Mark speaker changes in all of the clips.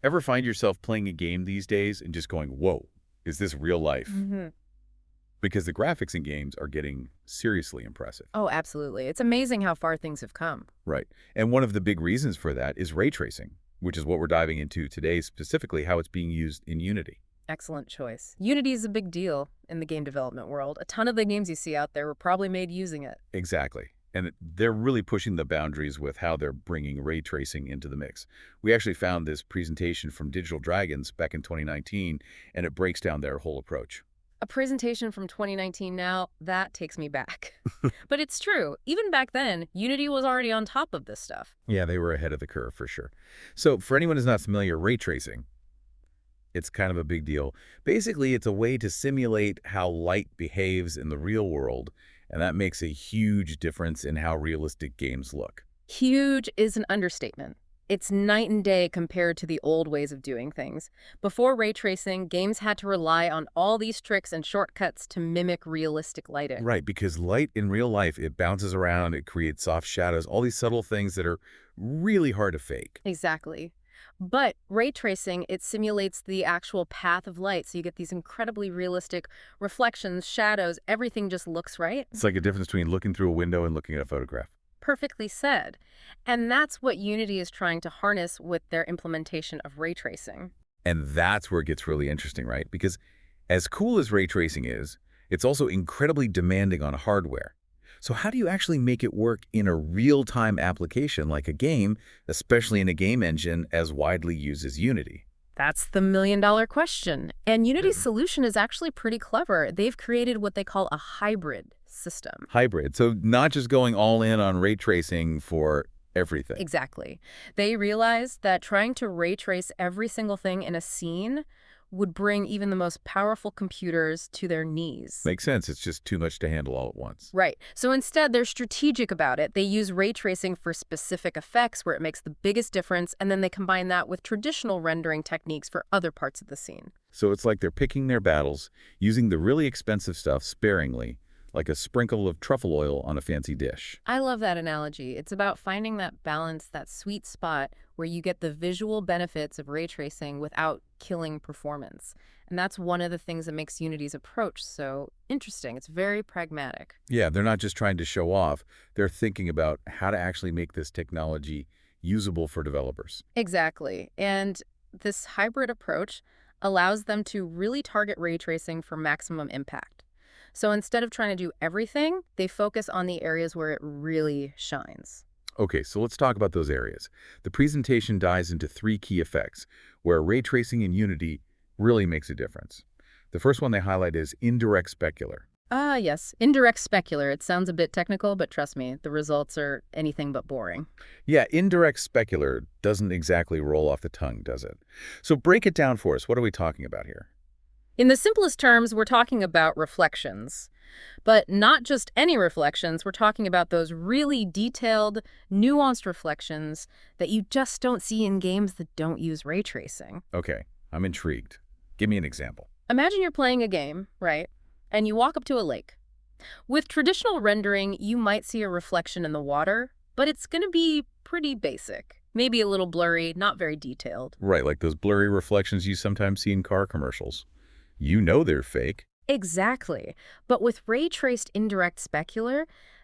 Speaker 1: Ever find yourself playing a game these days and just going, whoa, is this real life?
Speaker 2: hmm
Speaker 1: Because the graphics in games are getting seriously impressive.
Speaker 2: Oh, absolutely. It's amazing how far things have come.
Speaker 1: Right. And one of the big reasons for that is ray tracing, which is what we're diving into today, specifically how it's being used in Unity.
Speaker 2: Excellent choice. Unity is a big deal in the game development world. A ton of the games you see out there were probably made using it.
Speaker 1: Exactly. And they're really pushing the boundaries with how they're bringing ray tracing into the mix. We actually found this presentation from Digital Dragons back in 2019, and it breaks down their whole approach.
Speaker 2: A presentation from 2019 now, that takes me back. But it's true. Even back then, Unity was already on top of this stuff.
Speaker 1: Yeah, they were ahead of the curve for sure. So for anyone who's not familiar, ray tracing, it's kind of a big deal. Basically, it's a way to simulate how light behaves in the real world, and that makes a huge difference in how realistic games look.
Speaker 2: Huge is an understatement. It's night and day compared to the old ways of doing things. Before ray tracing, games had to rely on all these tricks and shortcuts to mimic realistic lighting.
Speaker 1: Right, because light in real life, it bounces around, it creates soft shadows, all these subtle things that are really hard to fake.
Speaker 2: Exactly. But ray tracing, it simulates the actual path of light, so you get these incredibly realistic reflections, shadows, everything just looks right.
Speaker 1: It's like a difference between looking through a window and looking at a photograph.
Speaker 2: Perfectly said. And that's what Unity is trying to harness with their implementation of ray tracing.
Speaker 1: And that's where it gets really interesting, right? Because as cool as ray tracing is, it's also incredibly demanding on hardware. So how do you actually make it work in a real-time application like a game, especially in a game engine as widely used as Unity?
Speaker 2: That's the million-dollar question. And Unity's
Speaker 1: Mhm.
Speaker 2: solution is actually pretty clever. They've created what they call a hybrid system.
Speaker 1: Hybrid. So not just going all in on ray tracing for everything.
Speaker 2: Exactly. They realized that trying to ray trace every single thing in a scene would bring even the most powerful computers to their knees.
Speaker 1: Makes sense. It's just too much to handle all at once.
Speaker 2: Right. So instead, they're strategic about it. They use ray tracing for specific effects where it makes the biggest difference, and then they combine that with traditional rendering techniques for other parts of the scene.
Speaker 1: So it's like they're picking their battles, using the really expensive stuff sparingly, like a sprinkle of truffle oil on a fancy dish.
Speaker 2: I love that analogy. It's about finding that balance, that sweet spot where you get the visual benefits of ray tracing without killing performance. And that's one of the things that makes Unity's approach so interesting. It's very pragmatic.
Speaker 1: Yeah, they're not just trying to show off. They're thinking about how to actually make this technology usable for developers.
Speaker 2: Exactly. And this hybrid approach allows them to really target ray tracing for maximum impact. So instead of trying to do everything, they focus on the areas where it really shines.
Speaker 1: Okay, so let's talk about those areas. The presentation dives into three key effects where ray tracing in Unity really makes a difference. The first one they highlight is indirect specular.
Speaker 2: Ah, yes. Indirect specular. It sounds a bit technical, but trust me, the results are anything but boring.
Speaker 1: Yeah, indirect specular doesn't exactly roll off the tongue, does it? So break it down for us. What are we talking about here?
Speaker 2: In the simplest terms, we're talking about reflections. But not just any reflections, we're talking about those really detailed, nuanced reflections that you just don't see in games that don't use ray tracing.
Speaker 1: Okay, I'm intrigued. Give me an example.
Speaker 2: Imagine you're playing a game, right? And you walk up to a lake. With traditional rendering, you might see a reflection in the water, but it's going to be pretty basic. Maybe a little blurry, not very detailed.
Speaker 1: Right, like those blurry reflections you sometimes see in car commercials. You know they're fake.
Speaker 2: Exactly. But with ray-traced indirect specular,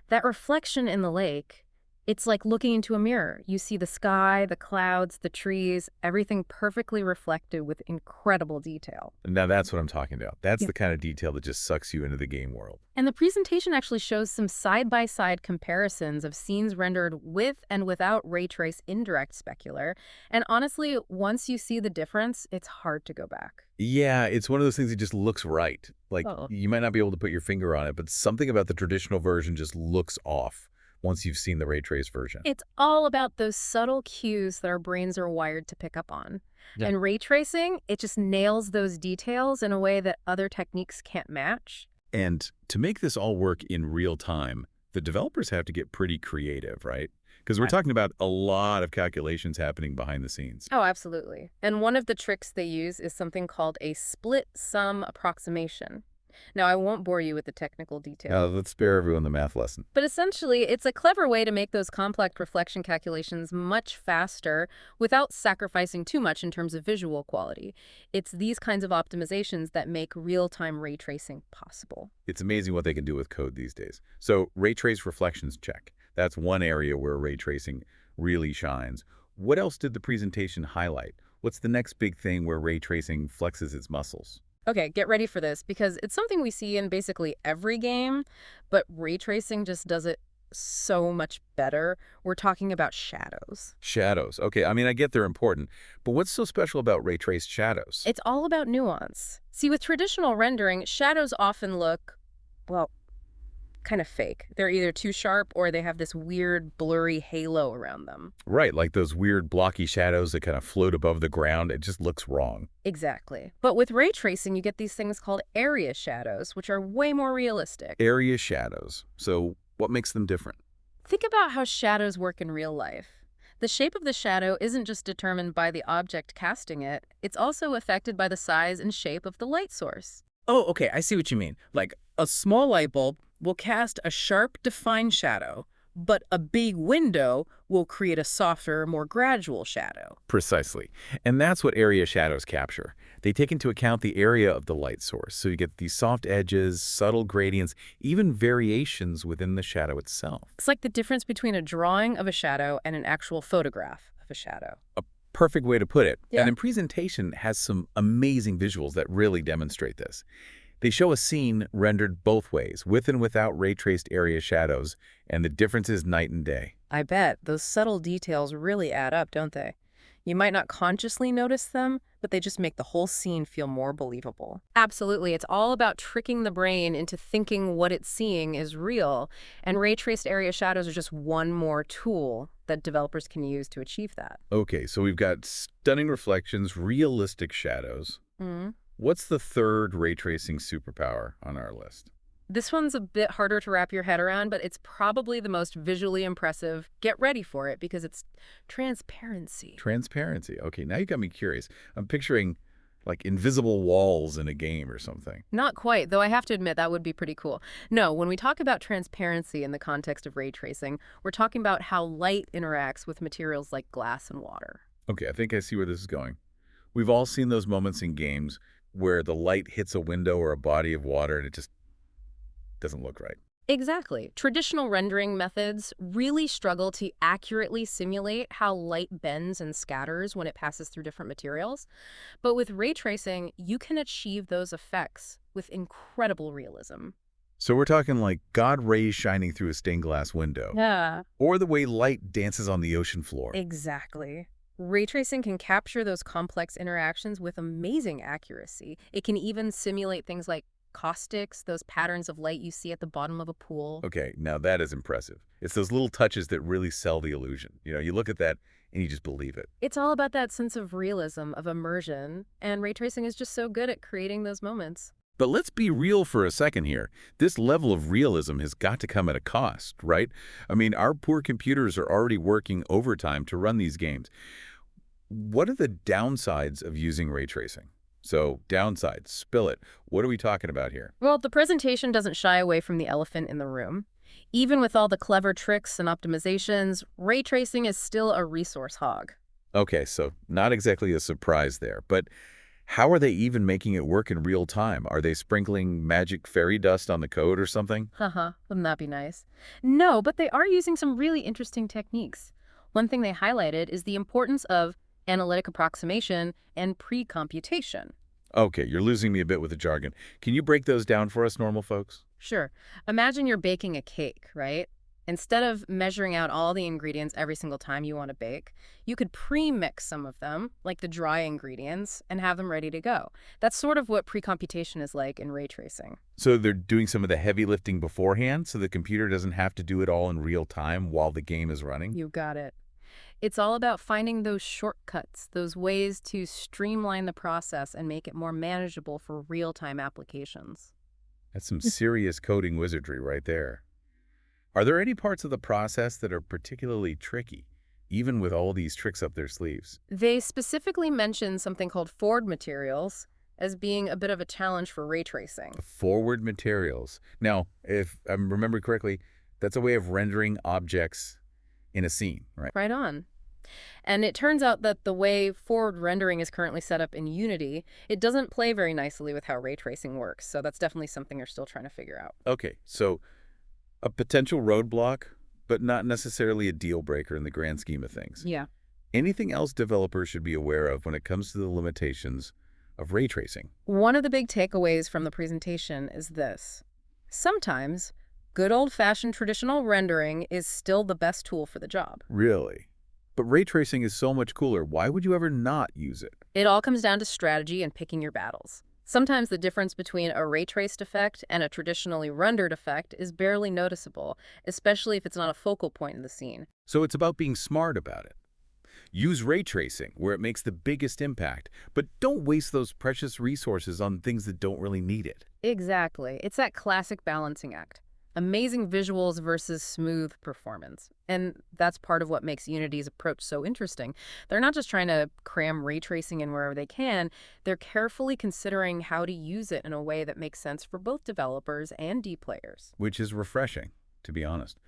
Speaker 2: that reflection in the lake, it's like looking into a mirror. You see the sky, the clouds, the trees, everything perfectly reflected with incredible detail.
Speaker 1: Now that's what I'm talking about. That's
Speaker 2: Yeah.
Speaker 1: the kind of detail that just sucks you into the game world.
Speaker 2: And the presentation actually shows some side-by-side comparisons of scenes rendered with and without ray-trace indirect specular. And honestly, once you see the difference, it's hard to go back.
Speaker 1: Yeah, it's one of those things that just looks right. Like,
Speaker 2: Oh.
Speaker 1: you might not be able to put your finger on it, but something about the traditional version just looks off once you've seen the ray trace version.
Speaker 2: It's all about those subtle cues that our brains are wired to pick up on.
Speaker 1: Yeah.
Speaker 2: And ray tracing, it just nails those details in a way that other techniques can't match.
Speaker 1: And to make this all work in real time, the developers have to get pretty creative, right? Because we're
Speaker 2: Right.
Speaker 1: talking about a lot of calculations happening behind the scenes.
Speaker 2: Oh, absolutely. And one of the tricks they use is something called a split sum approximation. Now, I won't bore you with the technical
Speaker 1: Now,
Speaker 2: details.
Speaker 1: let's spare everyone the math lesson.
Speaker 2: But essentially, it's a clever way to make those complex reflection calculations much faster without sacrificing too much in terms of visual quality. It's these kinds of optimizations that make real-time ray tracing possible.
Speaker 1: It's amazing what they can do with code these days. So ray trace reflections, check. That's one area where ray tracing really shines. What else did the presentation highlight? What's the next big thing where ray tracing flexes its muscles?
Speaker 2: Okay, get ready for this because it's something we see in basically every game, but ray tracing just does it so much better. We're talking about shadows.
Speaker 1: Shadows. Okay, I mean, I get they're important, but what's so special about ray traced shadows?
Speaker 2: It's all about nuance. See, with traditional rendering, shadows often look, well, kind of fake. They're either too sharp or they have this weird, blurry halo around them.
Speaker 1: Right, like those weird blocky shadows that kind of float above the ground. It just looks wrong.
Speaker 2: Exactly. But with ray tracing, you get these things called area shadows, which are way more realistic.
Speaker 1: Area shadows. So what makes them different?
Speaker 2: Think about how shadows work in real life. The shape of the shadow isn't just determined by the object casting it, it's also affected by the size and shape of the light source.
Speaker 3: Oh, okay, I see what you mean. Like, a small light bulb will cast a sharp, defined shadow, but a big window will create a softer, more gradual shadow.
Speaker 1: Precisely. And that's what area shadows capture. They take into account the area of the light source, so you get these soft edges, subtle gradients, even variations within the shadow itself.
Speaker 2: It's like the difference between a drawing of a shadow and an actual photograph of a shadow.
Speaker 1: A perfect way to put it.
Speaker 2: Yeah.
Speaker 1: And the presentation has some amazing visuals that really demonstrate this. They show a scene rendered both ways, with and without ray-traced area shadows, and the difference is night and day.
Speaker 2: I bet those subtle details really add up, don't they? You might not consciously notice them, but they just make the whole scene feel more believable. Absolutely. It's all about tricking the brain into thinking what it's seeing is real, and ray-traced area shadows are just one more tool that developers can use to achieve that.
Speaker 1: Okay, so we've got stunning reflections, realistic shadows.
Speaker 2: Mm-hmm.
Speaker 1: What's the third ray tracing superpower on our list?
Speaker 2: This one's a bit harder to wrap your head around, but it's probably the most visually impressive. Get ready for it because it's transparency.
Speaker 1: Transparency. Okay, now you got me curious. I'm picturing like invisible walls in a game or something.
Speaker 2: Not quite, though I have to admit that would be pretty cool. No, when we talk about transparency in the context of ray tracing, we're talking about how light interacts with materials like glass and water.
Speaker 1: Okay, I think I see where this is going. We've all seen those moments in games where the light hits a window or a body of water and it just doesn't look right.
Speaker 2: Exactly. Traditional rendering methods really struggle to accurately simulate how light bends and scatters when it passes through different materials. But with ray tracing, you can achieve those effects with incredible realism.
Speaker 1: So we're talking like God rays shining through a stained glass window,
Speaker 2: Yeah.
Speaker 1: or the way light dances on the ocean floor.
Speaker 2: Exactly. Ray tracing can capture those complex interactions with amazing accuracy. It can even simulate things like caustics, those patterns of light you see at the bottom of a pool.
Speaker 1: Okay, now that is impressive. It's those little touches that really sell the illusion. You know, you look at that and you just believe it.
Speaker 2: It's all about that sense of realism, of immersion, and ray tracing is just so good at creating those moments.
Speaker 1: But let's be real for a second here. This level of realism has got to come at a cost, right? I mean, our poor computers are already working overtime to run these games. What are the downsides of using ray tracing? So, downsides, spill it. What are we talking about here?
Speaker 2: Well, the presentation doesn't shy away from the elephant in the room. Even with all the clever tricks and optimizations, ray tracing is still a resource hog.
Speaker 1: Okay, so not exactly a surprise there, but how are they even making it work in real time? Are they sprinkling magic fairy dust on the code or something?
Speaker 2: Haha, wouldn't that be nice? No, but they are using some really interesting techniques. One thing they highlighted is the importance of analytic approximation and pre-computation.
Speaker 1: Okay, you're losing me a bit with the jargon. Can you break those down for us normal folks?
Speaker 2: Sure. Imagine you're baking a cake, right? Instead of measuring out all the ingredients every single time you want to bake, you could pre-mix some of them, like the dry ingredients, and have them ready to go. That's sort of what pre-computation is like in ray tracing.
Speaker 1: So they're doing some of the heavy lifting beforehand so the computer doesn't have to do it all in real time while the game is running?
Speaker 2: You got it. It's all about finding those shortcuts, those ways to streamline the process and make it more manageable for real-time applications.
Speaker 1: That's some serious coding wizardry right there. Are there any parts of the process that are particularly tricky, even with all these tricks up their sleeves?
Speaker 2: They specifically mention something called forward materials. as being a bit of a challenge for ray tracing.
Speaker 1: Forward materials. Now, if I remember correctly, that's a way of rendering objects in a scene, right?
Speaker 2: Right on. And it turns out that the way forward rendering is currently set up in Unity, it doesn't play very nicely with how ray tracing works. So that's definitely something you're still trying to figure out.
Speaker 1: Okay, so a potential roadblock, but not necessarily a deal breaker in the grand scheme of things.
Speaker 2: Yeah.
Speaker 1: Anything else developers should be aware of when it comes to the limitations of ray tracing?
Speaker 2: One of the big takeaways from the presentation is this. Sometimes, good old-fashioned traditional rendering is still the best tool for the job.
Speaker 1: Really? But ray tracing is so much cooler. Why would you ever not use it?
Speaker 2: It all comes down to strategy and picking your battles. Sometimes the difference between a ray-traced effect and a traditionally rendered effect is barely noticeable, especially if it's not a focal point in the scene.
Speaker 1: So it's about being smart about it. Use ray tracing where it makes the biggest impact, but don't waste those precious resources on things that don't really need it.
Speaker 2: Exactly. It's that classic balancing act. Amazing visuals versus smooth performance. And that's part of what makes Unity's approach so interesting. They're not just trying to cram ray tracing in wherever they can, they're carefully considering how to use it in a way that makes sense for both developers and D players.
Speaker 1: Which is refreshing, to be honest.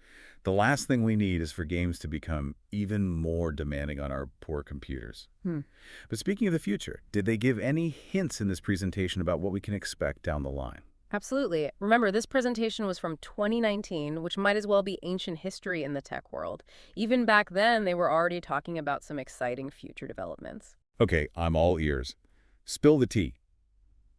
Speaker 1: The last thing we need is for games to become even more demanding on our poor computers. But speaking of the future, did they give any hints in this presentation about what we can expect down the line?
Speaker 2: Absolutely. Remember, this presentation was from 2019, which might as well be ancient history in the tech world. Even back then, they were already talking about some exciting future developments.
Speaker 1: Okay, I'm all ears. Spill the tea.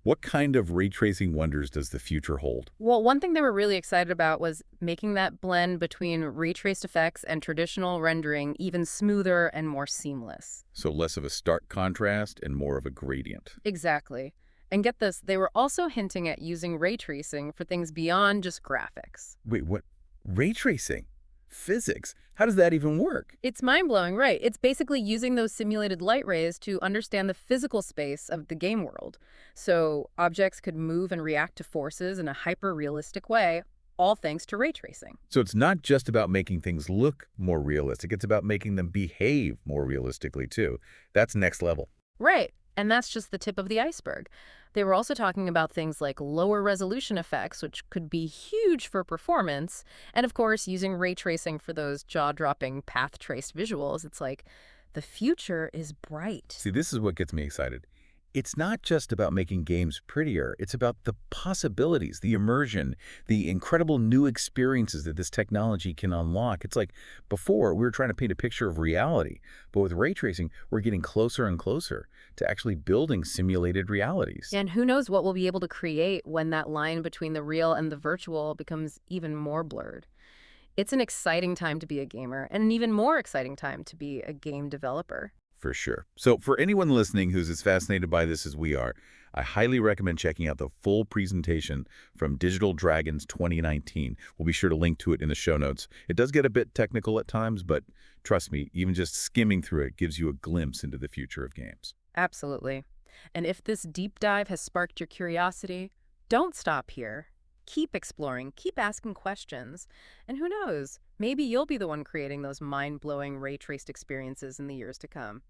Speaker 1: What kind of ray tracing wonders does the future hold?
Speaker 2: Well, one thing they were really excited about was making that blend between ray traced effects and traditional rendering even smoother and more seamless.
Speaker 1: So less of a stark contrast and more of a gradient.
Speaker 2: Exactly. And get this, they were also hinting at using ray tracing for things beyond just graphics.
Speaker 1: Wait, what? Ray tracing? Physics? How does that even work?
Speaker 2: It's mind-blowing, right? It's basically using those simulated light rays to understand the physical space of the game world. So objects could move and react to forces in a hyper-realistic way, all thanks to ray tracing.
Speaker 1: So it's not just about making things look more realistic, it's about making them behave more realistically too. That's next level.
Speaker 2: Right. And that's just the tip of the iceberg. They were also talking about things like lower resolution effects, which could be huge for performance, and of course, using ray tracing for those jaw-dropping path-traced visuals. It's like, the future is bright.
Speaker 1: See, this is what gets me excited. It's not just about making games prettier, it's about the possibilities, the immersion, the incredible new experiences that this technology can unlock. It's like before, we were trying to paint a picture of reality, but with ray tracing, we're getting closer and closer to actually building simulated realities.
Speaker 2: And who knows what we'll be able to create when that line between the real and the virtual becomes even more blurred. It's an exciting time to be a gamer, and an even more exciting time to be a game developer.
Speaker 1: For sure. So for anyone listening who's as fascinated by this as we are, I highly recommend checking out the full presentation from Digital Dragons 2019. We'll be sure to link to it in the show notes. It does get a bit technical at times, but trust me, even just skimming through it gives you a glimpse into the future of games.
Speaker 2: Absolutely. And if this deep dive has sparked your curiosity, don't stop here. Keep exploring, keep asking questions, and who knows, maybe you'll be the one creating those mind-blowing ray-traced experiences in the years to come.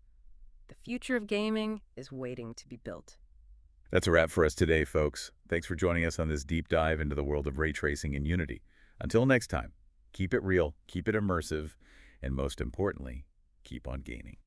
Speaker 2: The future of gaming is waiting to be built.
Speaker 1: That's a wrap for us today, folks. Thanks for joining us on this deep dive into the world of ray tracing in Unity. Until next time, keep it real, keep it immersive, and most importantly, keep on gaming.